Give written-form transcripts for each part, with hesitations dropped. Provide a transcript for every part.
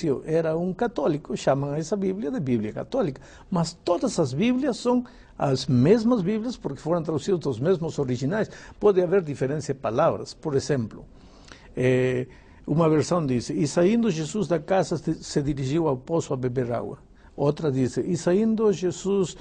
traduziu era um católico, chamam essa Bíblia de Bíblia Católica. Mas todas as Bíblias são as mesmas Bíblias porque foram traduzidas dos mesmos originais. Pode haver diferença de palavras. Por exemplo, uma versão diz, e saindo Jesus da casa se dirigiu ao poço a beber água. Outra diz, e saindo Jesus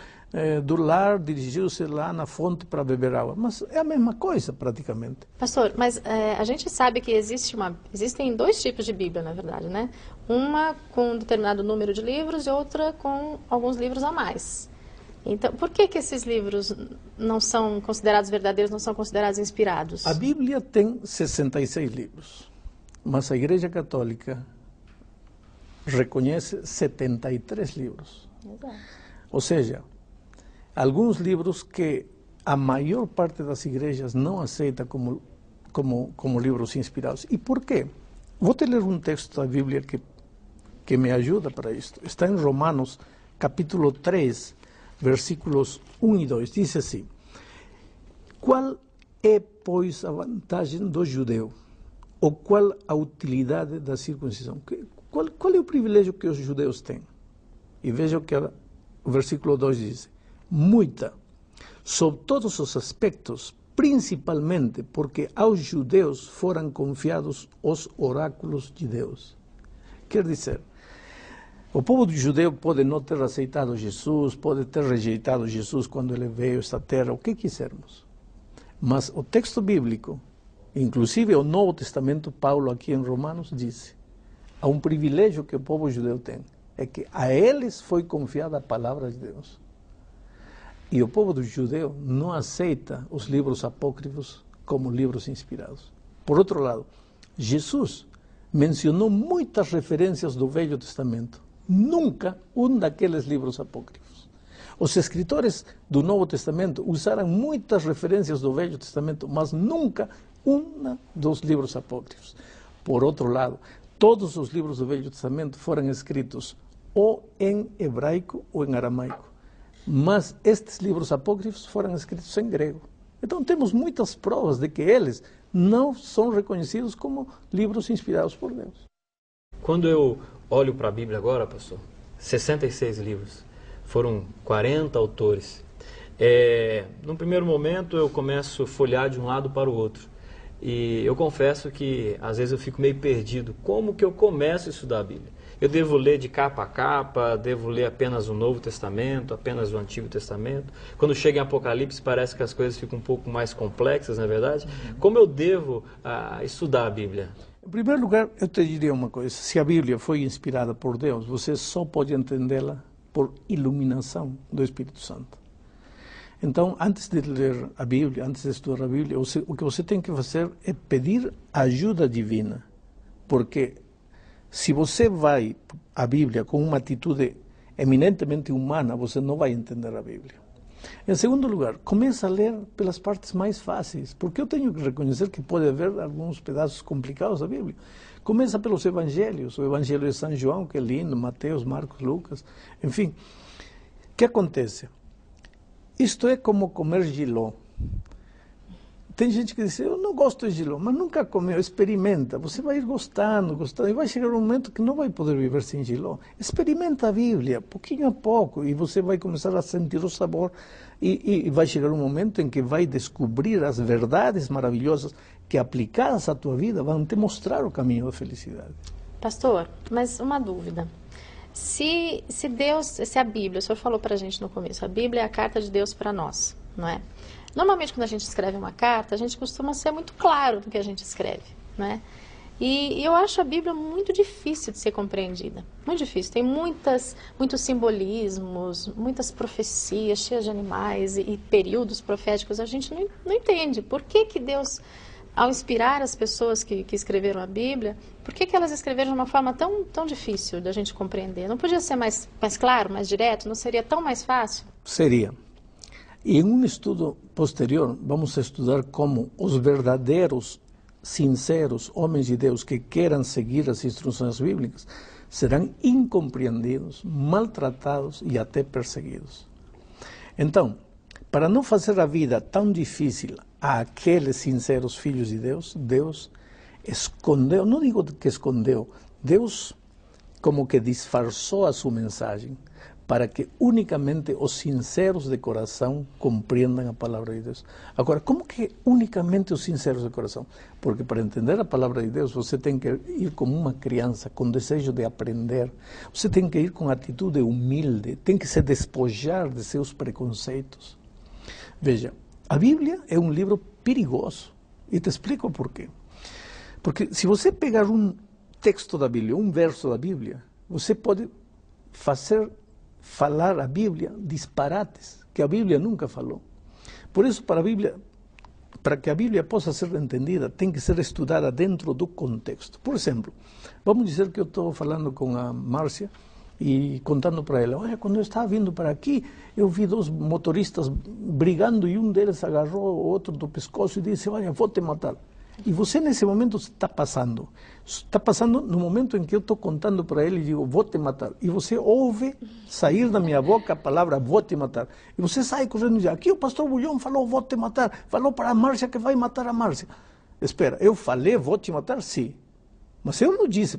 do lar, dirigiu-se lá na fonte para beber água. Mas é a mesma coisa, praticamente. Pastor, mas a gente sabe que existem dois tipos de Bíblia, na verdade, né? Uma com um determinado número de livros e outra com alguns livros a mais. Então, por que esses livros não são considerados verdadeiros, não são considerados inspirados? A Bíblia tem 66 livros, mas a Igreja Católica reconhece 73 livros. Exato. Ou seja, alguns livros que a maior parte das igrejas não aceita como livros inspirados. E por quê? Vou te ler um texto da Bíblia que me ajuda para isto. Está em Romanos, capítulo 3, versículos 1 e 2. Diz assim, qual é, pois, a vantagem do judeu? Ou qual a utilidade da circuncisão? Qual é o privilégio que os judeus têm? E veja o que o versículo 2 diz. Muita, sob todos os aspectos, principalmente porque aos judeus foram confiados os oráculos de Deus. Quer dizer, o povo judeu pode não ter aceitado Jesus, pode ter rejeitado Jesus quando ele veio a esta terra, o que quisermos. Mas o texto bíblico, inclusive o Novo Testamento, Paulo aqui em Romanos, diz, há um privilégio que o povo judeu tem, é que a eles foi confiada a palavra de Deus. E o povo judeu não aceita os livros apócrifos como livros inspirados. Por outro lado, Jesus mencionou muitas referências do Velho Testamento. Nunca um daqueles livros apócrifos. Os escritores do Novo Testamento usaram muitas referências do Velho Testamento, mas nunca um dos livros apócrifos. Por outro lado, todos os livros do Velho Testamento foram escritos ou em hebraico ou em aramaico. Mas estes livros apócrifos foram escritos em grego. Então temos muitas provas de que eles não são reconhecidos como livros inspirados por Deus. Quando eu olho para a Bíblia agora, pastor, 66 livros, foram 40 autores. No primeiro momento eu começo a folhear de um lado para o outro. E eu confesso que às vezes eu fico meio perdido. Como que eu começo a estudar a Bíblia? Eu devo ler de capa a capa, devo ler apenas o Novo Testamento, apenas o Antigo Testamento. Quando chega em Apocalipse parece que as coisas ficam um pouco mais complexas, não é verdade? Como eu devo estudar a Bíblia? Em primeiro lugar, eu te diria uma coisa. Se a Bíblia foi inspirada por Deus, você só pode entendê-la por iluminação do Espírito Santo. Então, antes de ler a Bíblia, antes de estudar a Bíblia, o que você tem que fazer é pedir ajuda divina. Porque se você vai à Bíblia com uma atitude eminentemente humana, você não vai entender a Bíblia. Em segundo lugar, começa a ler pelas partes mais fáceis, porque eu tenho que reconhecer que pode haver alguns pedaços complicados da Bíblia. Começa pelos evangelhos, o Evangelho de São João, que é lindo, Mateus, Marcos, Lucas, enfim. O que acontece? Isto é como comer jiló. Tem gente que diz, eu não gosto de jiló, mas nunca comeu, experimenta. Você vai ir gostando, e vai chegar um momento que não vai poder viver sem jiló. Experimenta a Bíblia, pouquinho a pouco, e você vai começar a sentir o sabor, e vai chegar um momento em que vai descobrir as verdades maravilhosas que, aplicadas à tua vida, vão te mostrar o caminho da felicidade. Pastor, mas uma dúvida. Se a Bíblia, o senhor falou para a gente no começo, a Bíblia é a carta de Deus para nós, não é? Normalmente, quando a gente escreve uma carta, a gente costuma ser muito claro do que a gente escreve, né? E eu acho a Bíblia muito difícil de ser compreendida, muito difícil. Tem muitos simbolismos, muitas profecias cheias de animais e períodos proféticos. A gente não entende por que Deus, ao inspirar as pessoas que escreveram a Bíblia, por que elas escreveram de uma forma tão difícil da gente compreender? Não podia ser mais claro, mais direto? Não seria tão mais fácil? Seria. E em um estudo posterior, vamos estudar como os verdadeiros, sinceros homens de Deus que queiram seguir as instruções bíblicas serão incompreendidos, maltratados e até perseguidos. Então, para não fazer a vida tão difícil àqueles sinceros filhos de Deus, Deus escondeu, não digo que escondeu, Deus como que disfarçou a sua mensagem para que unicamente os sinceros de coração compreendam a palavra de Deus. Agora, como que unicamente os sinceros de coração? Porque para entender a palavra de Deus, você tem que ir como uma criança, com desejo de aprender. Você tem que ir com atitude humilde, tem que se despojar de seus preconceitos. Veja, a Bíblia é um livro perigoso. E te explico por quê. Porque se você pegar um texto da Bíblia, um verso da Bíblia, você pode falar a Bíblia disparates que a Bíblia nunca falou. Por isso, para que a Bíblia possa ser entendida, tem que ser estudada dentro do contexto. Por exemplo, vamos dizer que eu estou falando com a Márcia e contando para ela, olha, quando eu estava vindo para aqui, eu vi 2 motoristas brigando e um deles agarrou o outro do pescoço e disse, olha, vou te matar. E você nesse momento está passando no momento em que eu estou contando para ele e digo, vou te matar. E você ouve sair da minha boca a palavra, vou te matar. E você sai correndo e diz, aqui o pastor Bulhão falou, vou te matar. Falou para a Márcia que vai matar a Márcia. Espera, eu falei, vou te matar? Sim. Mas eu não disse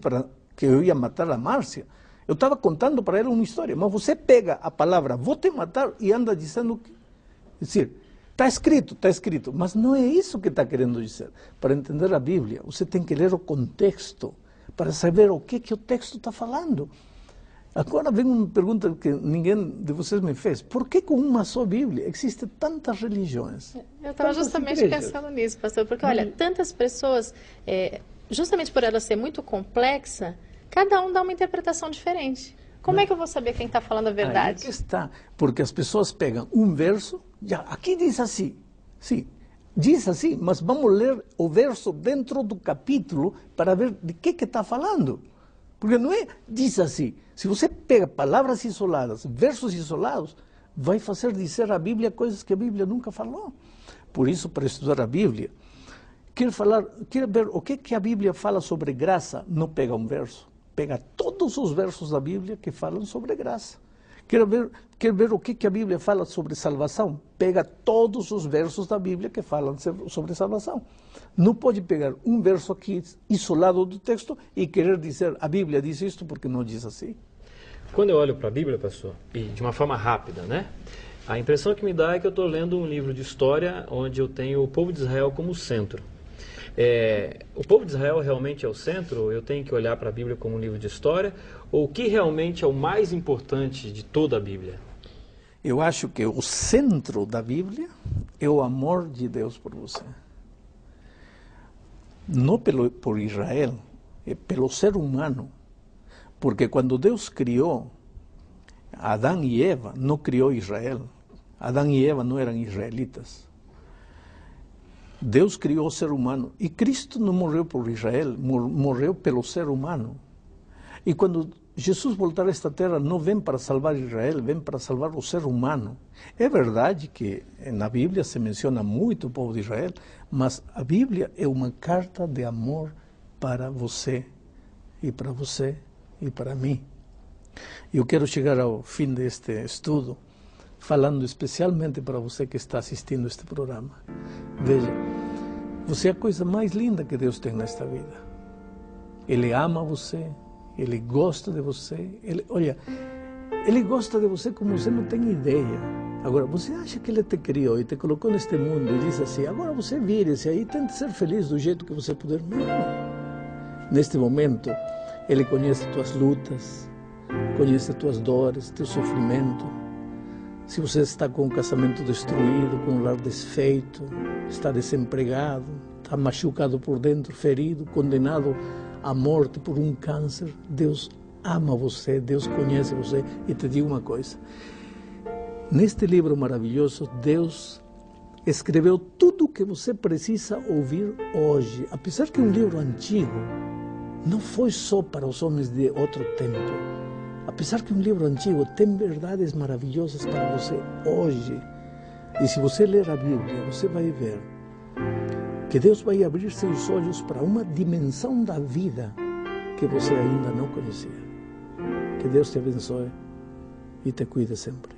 que eu ia matar a Márcia. Eu estava contando para ela uma história. Mas você pega a palavra, vou te matar, e anda dizendo que... É decir, está escrito, mas não é isso que está querendo dizer. Para entender a Bíblia, você tem que ler o contexto, para saber o que o texto está falando. Agora vem uma pergunta que ninguém de vocês me fez. Por que com uma só Bíblia existem tantas religiões? Eu estava justamente pensando nisso, pastor, porque olha, tantas pessoas, justamente por ela ser muito complexa, cada um dá uma interpretação diferente. Como é que eu vou saber quem está falando a verdade? Aí que está, porque as pessoas pegam um verso, já, aqui diz assim, sim, diz assim, mas vamos ler o verso dentro do capítulo para ver de que está falando. Porque não é, diz assim, se você pega palavras isoladas, versos isolados, vai fazer dizer a Bíblia coisas que a Bíblia nunca falou. Por isso, para estudar a Bíblia, quer ver o que a Bíblia fala sobre graça, não pega um verso. Pega todos os versos da Bíblia que falam sobre graça. Quer ver o que a Bíblia fala sobre salvação? Pega todos os versos da Bíblia que falam sobre salvação. Não pode pegar um verso aqui isolado do texto e querer dizer a Bíblia diz isto porque não diz assim. Quando eu olho para a Bíblia, pastor, e de uma forma rápida, né? A impressão que me dá é que eu estou lendo um livro de história onde eu tenho o povo de Israel como centro. O povo de Israel realmente é o centro? Eu tenho que olhar para a Bíblia como um livro de história? Ou o que realmente é o mais importante de toda a Bíblia? Eu acho que o centro da Bíblia é o amor de Deus por você. Não por Israel, é pelo ser humano. Porque quando Deus criou Adão e Eva, não criou Israel. Adão e Eva não eram israelitas. Deus criou o ser humano e Cristo não morreu por Israel, morreu pelo ser humano. E quando Jesus voltar a esta terra, não vem para salvar Israel, vem para salvar o ser humano. É verdade que na Bíblia se menciona muito o povo de Israel, mas a Bíblia é uma carta de amor para você e para você e para mim. Eu quero chegar ao fim deste estudo falando especialmente para você que está assistindo este programa. Veja, você é a coisa mais linda que Deus tem nesta vida. Ele ama você, Ele gosta de você. Ele gosta de você como você não tem ideia. Agora, você acha que Ele te criou e te colocou neste mundo e diz assim, agora você vire-se aí e tente ser feliz do jeito que você puder? Não. Neste momento, Ele conhece tuas lutas, conhece tuas dores, teu sofrimento. Se você está com o casamento destruído, com o lar desfeito, está desempregado, está machucado por dentro, ferido, condenado à morte por um câncer, Deus ama você, Deus conhece você. E te digo uma coisa, neste livro maravilhoso, Deus escreveu tudo o que você precisa ouvir hoje. Apesar que é um livro antigo, não foi só para os homens de outro tempo. Apesar que é um livro antigo, tem verdades maravilhosas para você hoje. E se você ler a Bíblia, você vai ver que Deus vai abrir seus olhos para uma dimensão da vida que você ainda não conhecia. Que Deus te abençoe e te cuide sempre.